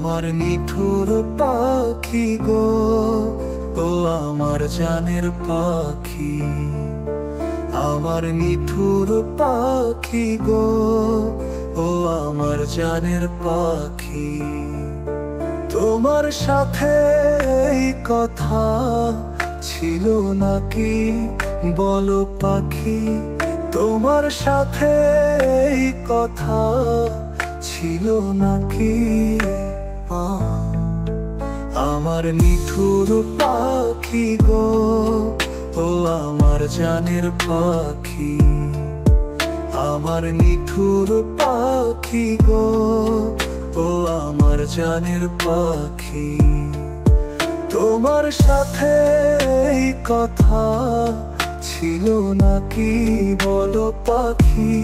আমার নিঠুর পাখি গো, ও আমার জানের পাখি। আমার নিঠুর পাখি গো, ও আমার জানের পাখি। তোমার সাথে এই কথা ছিল নাকি বলো পাখি? তোমার সাথে এই কথা ছিল নাকি? আমার নিঠুর পাখি গো, ও আমার জানের পাখি। আমার নিঠুর পাখি গো, ও আমার জানের পাখি। তোমার সাথে এই কথা ছিল নাকি বলো পাখি?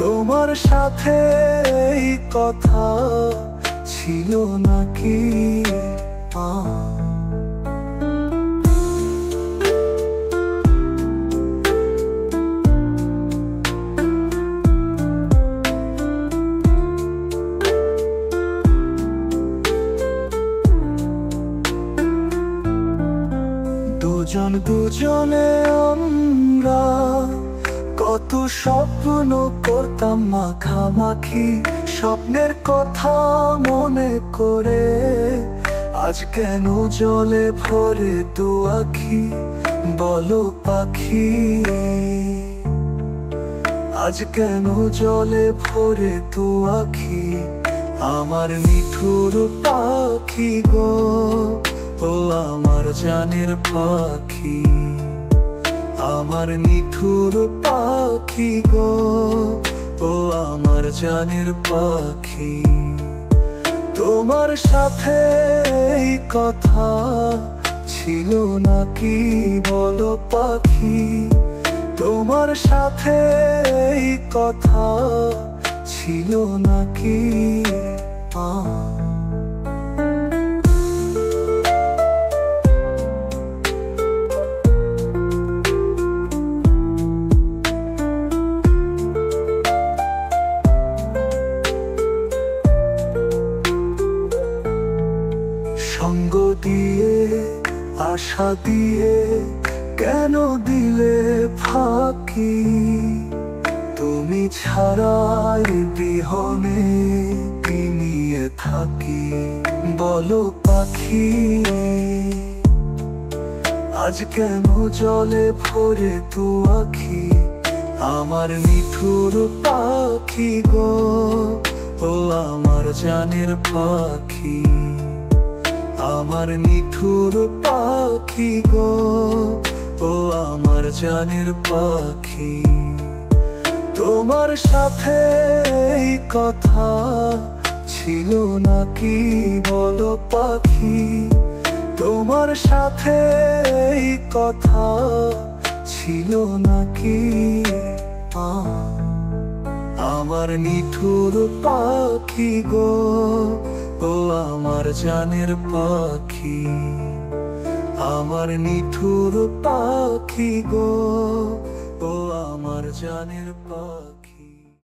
তোমার সাথে এই কথা ছিল নাকি? দুজন দুজনে আমরা কত স্বপ্ন করতাম মাখামাখি। স্বপ্নের কথা মনে করে আজ কেন জলে ভরে দু আখি বলো পাখি? আজ কেন জলে ভরে দু আখি? আমার নিঠুর পাখি গো, ও আমার জানের পাখি। আমার নিঠুর পাখি গো, ও আমার জানের পাখি। তোমার সাথে এই কথা ছিল নাকি বলো পাখি? তোমার সাথে এই কথা ছিল নাকি? সঙ্গ দিয়ে আশা দিয়ে কেন দিলে ফাঁকি? তুমি ছাড়াই বিহনে কি নিয়ে থাকি বলো পাখি? আজ কেন জলে ভরে দু আখি? আমার নিঠুর পাখি গো, ও আমার জানের পাখি। আমার নিঠুর পাখি গো, ও আমার জানের পাখি। তোমার সাথে এই কথা ছিল নাকি বলো পাখি? তোমার সাথে এই কথা ছিল নাকি? আমার নিঠুর পাখি গো, ও আমার জানের পাখি। আমার নিঠুর পাখি গো, ও আমার জানের পাখি।